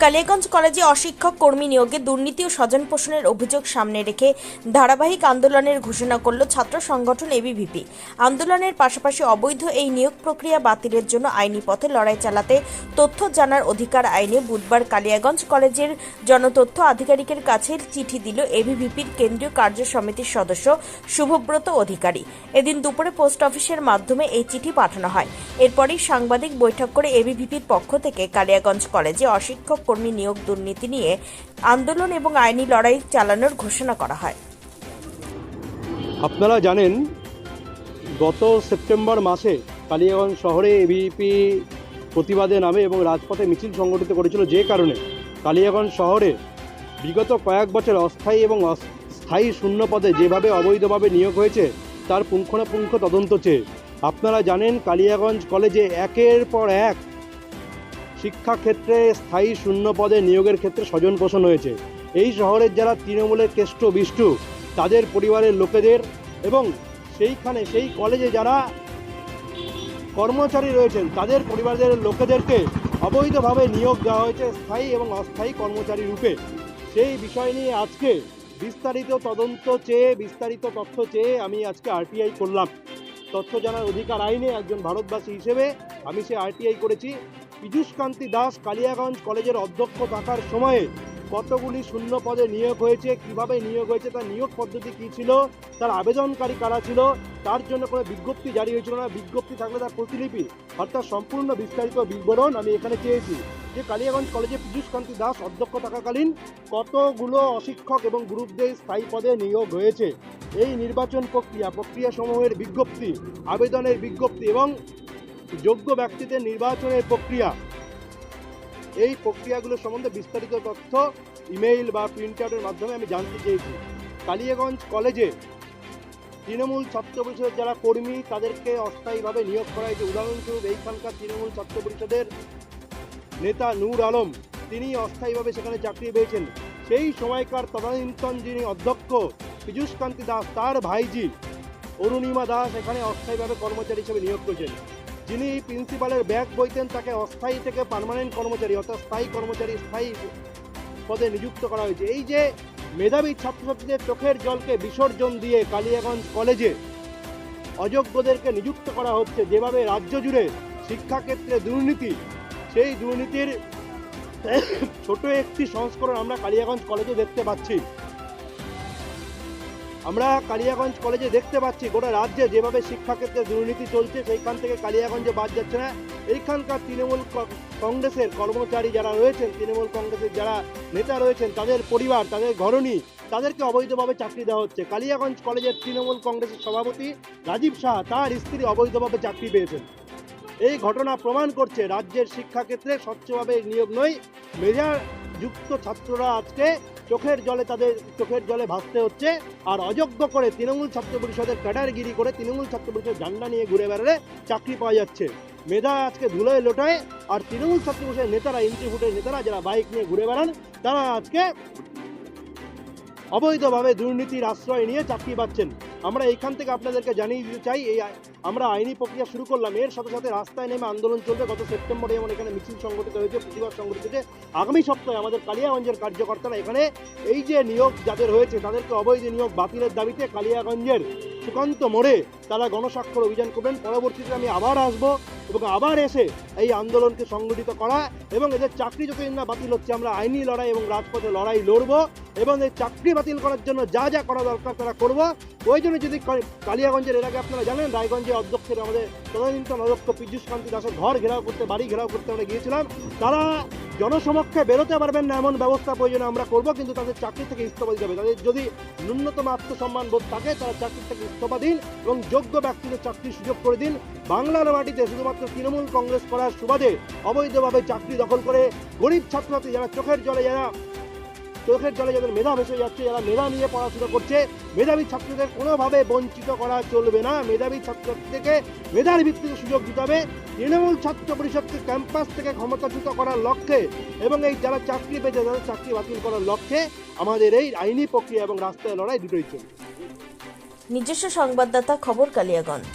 কালিয়াগঞ্জ কলেজে অশিক্ষক কর্মী নিয়োগে দুর্নীতি ও স্বজন পোষণের অভিযোগ সামনে রেখে ধারাবাহিক আন্দোলনের ঘোষণা করল ছাত্র সংগঠন এবিভিপি। আন্দোলনের পাশাপাশি অবৈধ এই নিয়োগ প্রক্রিয়া বাতিলের জন্য আইনি পথে লড়াই চালাতে তথ্য জানার অধিকার আইনে বুধবার কালিয়াগঞ্জ কলেজের জনতথ্য আধিকারিকের কাছে চিঠি দিল এবিভিপির কেন্দ্রীয় কার্য সমিতির সদস্য শুভব্রত অধিকারী। এদিন দুপুরে পোস্ট অফিসের মাধ্যমে এই চিঠি পাঠানো হয়। এরপরই সাংবাদিক বৈঠক করে এবিভিপির পক্ষ থেকে কালিয়াগঞ্জ কলেজে অশিক্ষক কর্মী নিয়োগ দুর্নীতি নিয়ে আন্দোলন এবং আইনি লড়াই চালানোর ঘোষণা করা হয়। আপনারা জানেন, গত সেপ্টেম্বর মাসে কালিয়াগঞ্জ শহরে এবিভিপি প্রতিবাদে নামে এবং রাজপথে মিছিল সংগঠিত করেছিল, যে কারণে কালিয়াগঞ্জ শহরে বিগত কয়েক বছর অস্থায়ী এবং স্থায়ী শূন্য পদে যেভাবে অবৈধভাবে নিয়োগ হয়েছে তার পুঙ্খানুপুঙ্খ তদন্ত চেয়ে আপনারা জানেন কালিয়াগঞ্জ কলেজে একের পর এক শিক্ষাক্ষেত্রে স্থায়ী শূন্য পদে নিয়োগের ক্ষেত্রে স্বজন পোষণ হয়েছে। এই শহরের যারা তৃণমূলের কেষ্ট বিষ্টু তাদের পরিবারের লোকেদের এবং সেই কলেজে যারা কর্মচারী রয়েছেন তাদের পরিবারের লোকেদেরকে অবৈধভাবে নিয়োগ দেওয়া হয়েছে স্থায়ী এবং অস্থায়ী কর্মচারী রূপে। সেই বিষয় নিয়ে আজকে বিস্তারিত তদন্ত চেয়ে, বিস্তারিত তথ্য চেয়ে আমি আজকে আরটিআই করলাম। তথ্য জানার অধিকার আইনে একজন ভারতবাসী হিসেবে আমি সে আরটিআই করেছি। পীযূষ কান্তি দাস কালিয়াগঞ্জ কলেজের অধ্যক্ষ থাকার সময়ে কতগুলি শূন্য পদে নিয়োগ হয়েছে, কিভাবে নিয়োগ হয়েছে, তার নিয়োগ পদ্ধতি কী ছিল, তার আবেদনকারী কারা ছিল, তার জন্য কোনো বিজ্ঞপ্তি জারি হয়েছিল না, বিজ্ঞপ্তি থাকলে তার প্রতিলিপি অর্থাৎ সম্পূর্ণ বিস্তারিত বিবরণ আমি এখানে চেয়েছি। যে কালিয়াগঞ্জ কলেজে পীযূষ কান্তি দাস অধ্যক্ষ থাকাকালীন কতগুলো অশিক্ষক এবং গ্রুপদের স্থায়ী পদে নিয়োগ হয়েছে, এই নির্বাচন প্রক্রিয়া সমূহের বিজ্ঞপ্তি, আবেদনের বিজ্ঞপ্তি এবং যোগ্য ব্যক্তিদের নির্বাচনের প্রক্রিয়া, এই প্রক্রিয়াগুলো সম্বন্ধে বিস্তারিত তথ্য ইমেইল বা প্রিন্ট আউটের মাধ্যমে আমি জানতে চেয়েছি। কালিয়াগঞ্জ কলেজে তৃণমূল ছাত্র পরিষদের যারা কর্মী তাদেরকে অস্থায়ীভাবে নিয়োগ করা হয়েছে। উদাহরণস্বরূপ এইখানকার তৃণমূল ছাত্র পরিষদের নেতা নূর আলম, তিনি অস্থায়ীভাবে সেখানে চাকরি পেয়েছেন। সেই সময়কার তদানীন্তন যিনি অধ্যক্ষ পীযূষ কান্তি দাস, তার ভাইজি অরুণিমা দাস এখানে অস্থায়ীভাবে কর্মচারী হিসেবে নিয়োগ করেছেন। যিনি প্রিন্সিপালের ব্যাগ বইতেন তাকে অস্থায়ী থেকে পার্মানেন্ট কর্মচারী অর্থাৎ স্থায়ী কর্মচারী স্থায়ী পদে নিযুক্ত করা হয়েছে। এই যে মেধাবী ছাত্রছাত্রীদের চোখের জলকে বিসর্জন দিয়ে কালিয়াগঞ্জ কলেজে অযোগ্যদেরকে নিযুক্ত করা হচ্ছে, যেভাবে রাজ্য জুড়ে শিক্ষাক্ষেত্রে দুর্নীতি, সেই দুর্নীতির ছোট একটি সংস্করণ আমরা কালিয়াগঞ্জ কলেজে দেখতে পাচ্ছি। আমরা কালিয়াগঞ্জ কলেজে দেখতে পাচ্ছি গোটা রাজ্যে যেভাবে শিক্ষাক্ষেত্রে দুর্নীতি চলছে, সেইখান থেকে কালিয়াগঞ্জে বাদ যাচ্ছে না। এইখানকার তৃণমূল কংগ্রেসের কর্মচারী যারা রয়েছেন, তৃণমূল কংগ্রেসের যারা নেতা রয়েছেন, তাদের পরিবার, তাদের ঘরণী, তাদেরকে অবৈধভাবে চাকরি দেওয়া হচ্ছে। কালিয়াগঞ্জ কলেজের তৃণমূল কংগ্রেসের সভাপতি রাজীব শাহ, তার স্ত্রী অবৈধভাবে চাকরি পেয়েছেন। এই ঘটনা প্রমাণ করছে রাজ্যের শিক্ষাক্ষেত্রে স্বচ্ছভাবে নিয়োগ নয়, মেধাযুক্ত ছাত্ররা আজকে চোখের জলে ভাসতে হচ্ছে। আর অযোগ্য করে তৃণমূল ছাত্র পরিষদের ক্যাডারগিরি করে তৃণমূল ছাত্র পরিষদের ঝান্ডা নিয়ে ঘুরে বেড়ালে চাকরি পাওয়া যাচ্ছে। মেধা আজকে ধুলোয় লোটায়, আর তৃণমূল ছাত্র পরিষদের নেতারা, ইনস্টিটিউটের নেতারা যারা বাইক নিয়ে ঘুরে বেড়ান, তারা আজকে অবৈধভাবে দুর্নীতির আশ্রয় নিয়ে চাকরি পাচ্ছেন। আমরা এইখান থেকে আপনাদেরকে জানিয়ে দিতে চাই, আমরা আইনি প্রক্রিয়া শুরু করলাম, এর সাথে সাথে রাস্তায় নেমে আন্দোলন চলবে। গত সেপ্টেম্বরে যেমন এখানে মিছিল সংগঠিত হয়েছে, প্রতিবাদ সংগঠিত হয়েছে, আগামী সপ্তাহে আমাদের কালিয়াগঞ্জের কার্যকর্তারা এখানে এই যে নিয়োগ যাদের হয়েছে তাদেরকে অবৈধ নিয়োগ বাতিলের দাবিতে কালিয়াগঞ্জের সুকান্ত মোড়ে তারা গণস্বাক্ষর অভিযান করবেন। পরবর্তীতে আমি আবার আসবো এবং আবার এসে এই আন্দোলনকে সংগঠিত করা এবং এদের চাকরি যতদিন না বাতিল হচ্ছে আমরা আইনি লড়াই এবং রাজপথে লড়াই লড়বো এবং এই চাকরি বাতিল করার জন্য যা যা করা দরকার তারা করব। ওই জন্য যদি কালিয়াগঞ্জের, এর আগে আপনারা জানেন রায়গঞ্জে অধ্যক্ষের, আমাদের তদানীন্তন অধ্যক্ষ পীযূষ কান্তি দাসের ঘর ঘেরাও করতে, বাড়ি ঘেরাও করতে আমরা গিয়েছিলাম। তারা জনসমক্ষে বেরোতে পারবেন না এমন ব্যবস্থা প্রয়োজনে আমরা করব, কিন্তু তাদের চাকরি থেকে ইস্তফা দিতে হবে। তাদের যদি ন্যূনতম আত্মসম্মান বোধ থাকে তারা চাকরি থেকে ইস্তফা দিন এবং যোগ্য ব্যক্তিদের চাকরির সুযোগ করে দিন। বাংলার মাটিতে শুধুমাত্র তৃণমূল কংগ্রেস করার সুবাদে অবৈধভাবে চাকরি দখল করে গরিব ছাত্রছাত্রী যারা চোখের জলে যাদের মেধা ভেসে যাচ্ছে, যারা মেধা নিয়ে পড়াশোনা করছে, মেধাবী ছাত্রদের কোনোভাবে বঞ্চিত করা চলবে না। মেধাবী ছাত্রছাত্রীদেরকে মেধার ভিত্তিতে সুযোগ দিতে হবে। তৃণমূল ছাত্র পরিষদকে ক্যাম্পাস থেকে ক্ষমতাচ্যুত করার লক্ষ্যে এবং এই যারা চাকরি পেয়েছে তাদের চাকরি বাতিল করার লক্ষ্যে আমাদের এই আইনি প্রক্রিয়া এবং রাস্তায় লড়াই দুটোই চলবে। নিজস্ব সংবাদদাতা, খবর কালিয়াগঞ্জ।